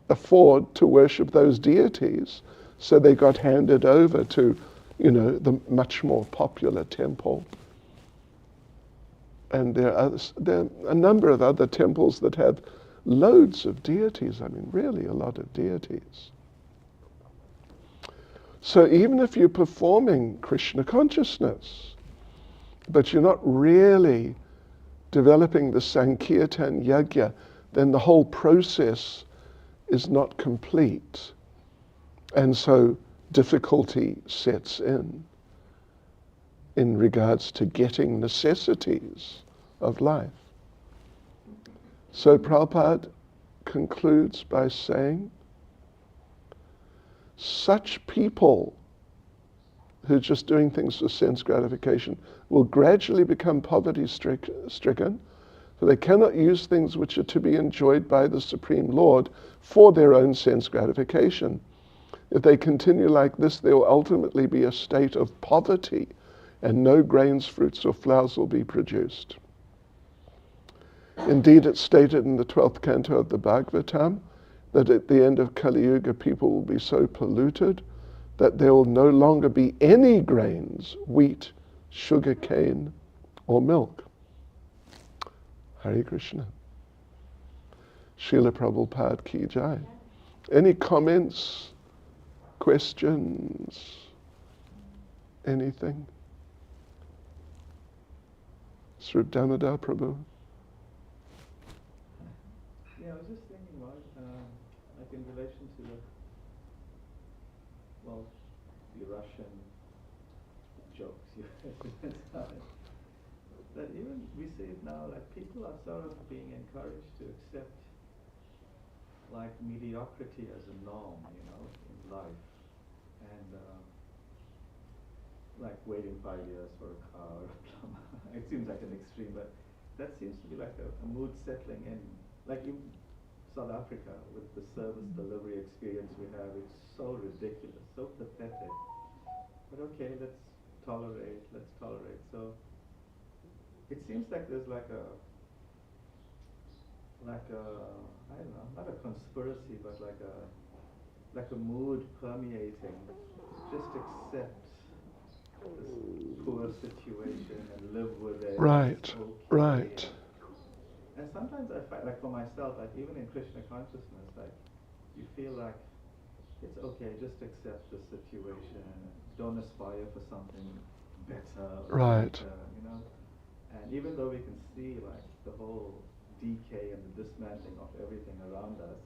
afford to worship those deities, so they got handed over to, the much more popular temple. And there are a number of other temples that have loads of deities, really a lot of deities. So even if you're performing Krishna consciousness, but you're not really developing the Sankirtan Yajna, then the whole process is not complete. And so difficulty sets in regards to getting necessities of life. So Prabhupada concludes by saying, such people who are just doing things for sense gratification will gradually become poverty-stricken, for they cannot use things which are to be enjoyed by the Supreme Lord for their own sense gratification. If they continue like this, there will ultimately be a state of poverty, and no grains, fruits, or flowers will be produced. Indeed, it's stated in the 12th canto of the Bhagavatam that at the end of Kali Yuga, people will be so polluted that there will no longer be any grains, wheat, sugar cane, or milk. Hare Krishna. Srila Prabhupada Ki Jai. Any comments, questions, anything? Sri Damodar Prabhu. Yeah, I was just thinking about, like in relation to the Russian jokes, that even we see it now, like people are sort of being encouraged to accept like mediocrity as a norm, in life, and like waiting 5 years for a car or a plumber. It seems like an extreme, but that seems to be like a mood settling in. Like in South Africa, with the service delivery experience we have, it's so ridiculous, so pathetic. But okay, let's tolerate. So it seems like there's like a I don't know, not a conspiracy, but like a mood permeating. Just accept this poor situation and live with it. Right, right. And sometimes I find, like for myself, like even in Krishna consciousness, like you feel like it's okay, just accept the situation, don't aspire for something better. Right. Better, And even though we can see like the whole decay and the dismantling of everything around us,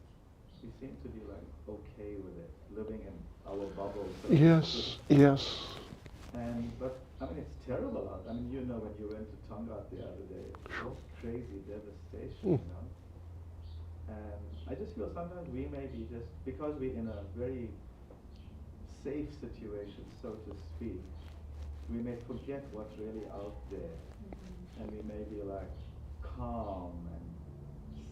we seem to be like okay with it, living in our bubbles. Yes. But it's terrible out. When you went to Tonga the other day, it was crazy devastation, And I just feel sometimes we may be just, because we're in a very safe situation, so to speak, we may forget what's really out there, and we may be like calm and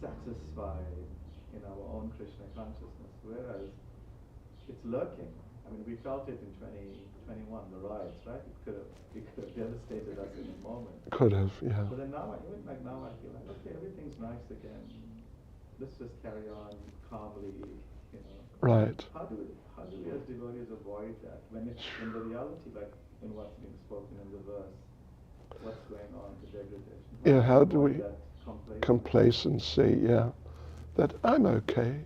satisfied in our own Krishna consciousness, whereas it's lurking. We felt it in 2021, the riots, right? It could have devastated us in a moment. Could have, yeah. But then now, I feel like, okay, everything's nice again. Let's just carry on calmly, Right. How do we as devotees avoid that when in the reality, like in what's being spoken in the verse, what's going on, the degradation? How do we that complacency? Yeah, that I'm okay,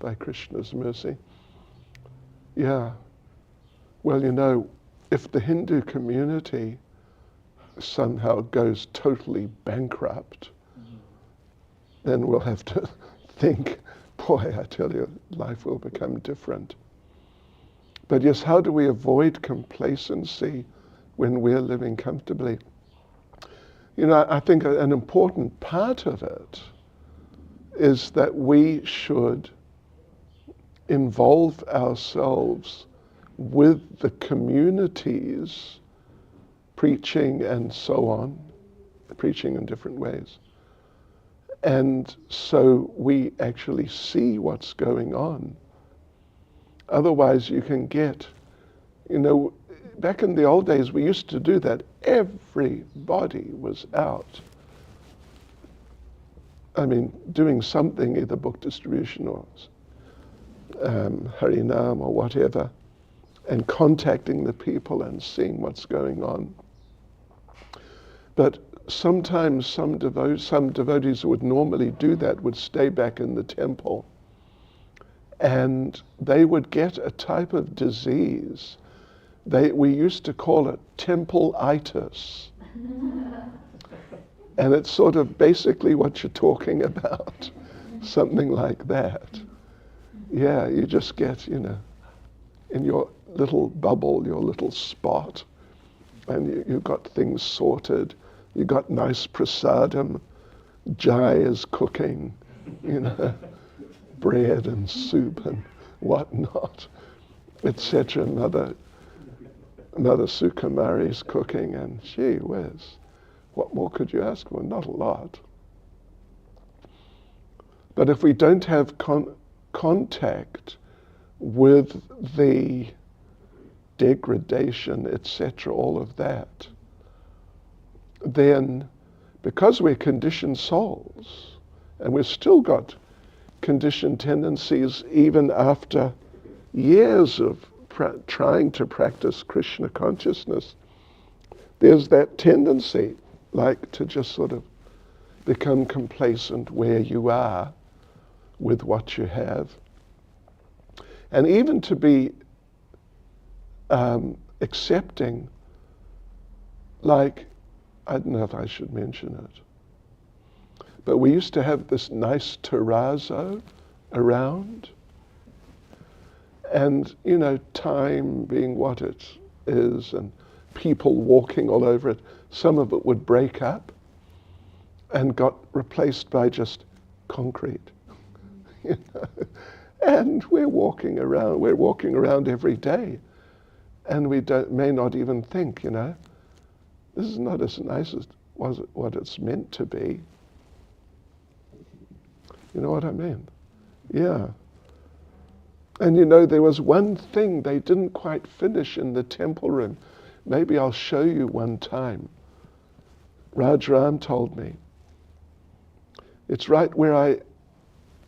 by Krishna's mercy. Yeah. Well, if the Hindu community somehow goes totally bankrupt, then we'll have to think, boy, I tell you, life will become different. But yes, how do we avoid complacency when we're living comfortably? I think an important part of it is that we should involve ourselves with the communities, preaching and so on, preaching in different ways. And so we actually see what's going on. Otherwise you can get, back in the old days we used to do that. Everybody was out. Doing something, either book distribution or Harinam or whatever, and contacting the people and seeing what's going on. But sometimes some devotees who would normally do that would stay back in the temple, and they would get a type of disease. We used to call it temple-itis. And it's sort of basically what you're talking about, something like that. Yeah, you just get, in your little bubble, your little spot, and you've got things sorted. You've got nice prasadam, Jai is cooking, bread and soup and whatnot, etc. Mother Sukumari is cooking, and gee whiz, what more could you ask for? Not a lot. But if we don't have contact with the degradation, etc., all of that, then because we're conditioned souls, and we've still got conditioned tendencies even after years of trying to practice Krishna consciousness, there's that tendency like to just sort of become complacent where you are with what you have. And even to be accepting, like, I don't know if I should mention it, but we used to have this nice terrazzo around, and time being what it is, and people walking all over it, some of it would break up and got replaced by just concrete. And we're walking around every day, and we may not even think, this is not as nice as what it's meant to be. You know what I mean? Yeah. And there was one thing they didn't quite finish in the temple room. Maybe I'll show you one time. Rajram told me. It's right where I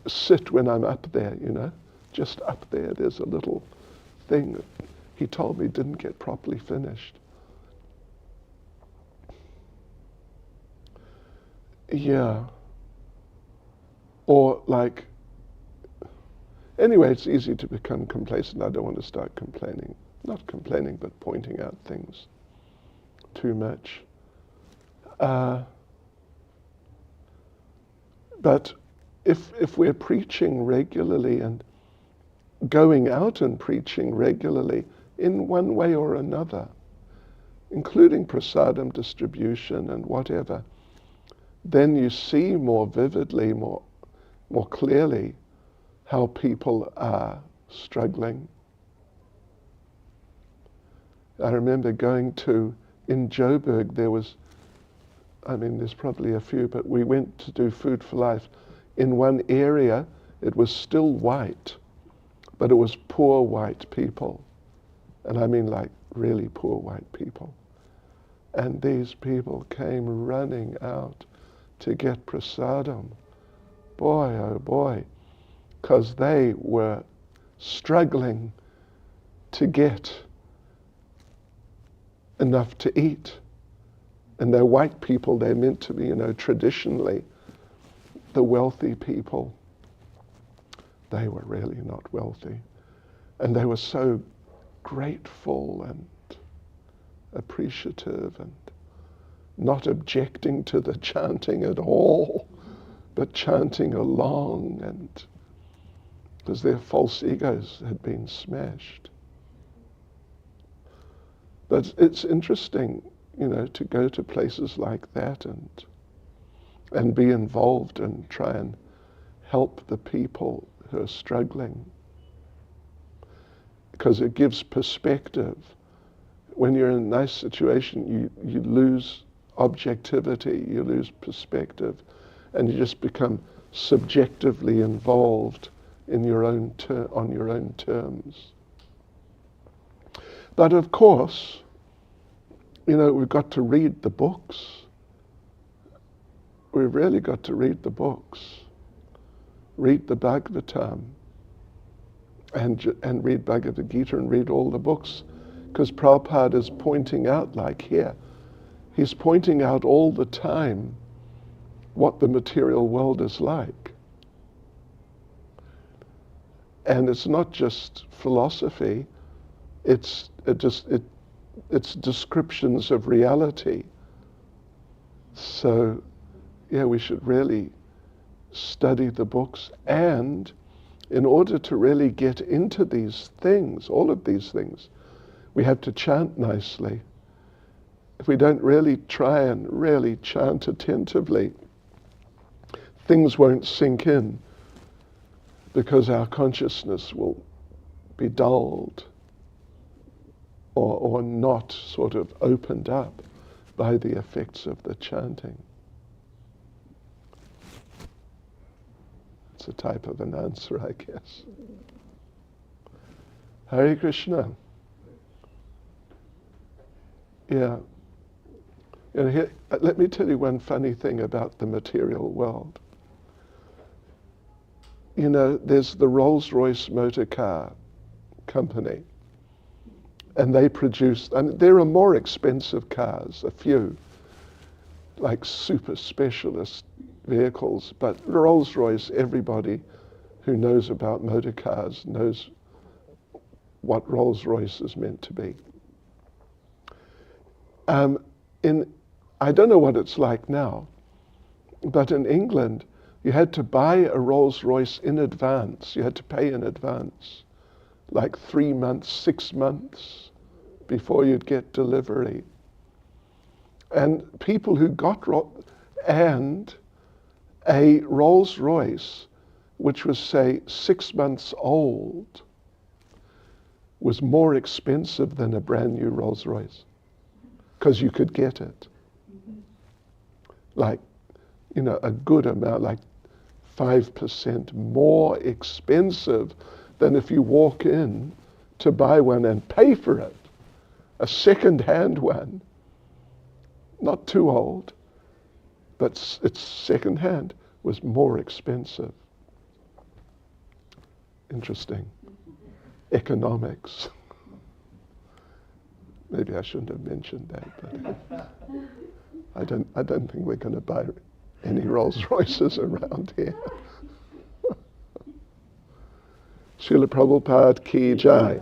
sit when I'm up there, just up there. There's a little thing that he told me didn't get properly finished. Yeah. Or like, anyway, it's easy to become complacent. I don't want to start complaining. Not complaining, but pointing out things too much. But if we're preaching regularly and going out and preaching regularly in one way or another, including prasadam distribution and whatever, then you see more vividly, more clearly how people are struggling. I remember going in Joburg, there's probably a few, but we went to do Food for Life. In one area, it was still white, but it was poor white people. And I mean like really poor white people. And these people came running out to get prasadam. Boy, oh boy, because they were struggling to get enough to eat. And they're white people, they're meant to be, traditionally, the wealthy people. They were really not wealthy. And they were so grateful and appreciative and not objecting to the chanting at all, but chanting along, and because their false egos had been smashed. But it's interesting, to go to places like that and be involved and try and help the people who are struggling. because it gives perspective. When you're in a nice situation, you lose objectivity, you lose perspective, and you just become subjectively involved in your own on your own terms. But of course, we've got to read the books. We've really got to read the books. Read the Bhagavatam and read Bhagavad Gita and read all the books, because Prabhupada is pointing out, like here, he's pointing out all the time what the material world is like. And it's not just philosophy, it's descriptions of reality. So, yeah, we should really study the books, and in order to really get into these things, all of these things, we have to chant nicely. If we don't really try and really chant attentively, things won't sink in, because our consciousness will be dulled or not sort of opened up by the effects of the chanting. It's a type of an answer, I guess. Hare Krishna. Yeah. Here, let me tell you one funny thing about the material world. There's the Rolls-Royce motor car company, and they produce, there are more expensive cars, a few, like super specialist vehicles, but Rolls-Royce, everybody who knows about motor cars knows what Rolls-Royce is meant to be. I don't know what it's like now, but in England, you had to buy a Rolls-Royce in advance. You had to pay in advance, like 3 months, 6 months before you'd get delivery. And people who got and a Rolls-Royce, which was, say, 6 months old, was more expensive than a brand new Rolls-Royce, because you could get it. Like, a good amount, like 5% more expensive than if you walk in to buy one and pay for it. A second-hand one, not too old, but it's second-hand, was more expensive. Interesting. Economics. Maybe I shouldn't have mentioned that, but I don't think we're going to buy any Rolls-Royces around here. Srila Prabhupada ki jai.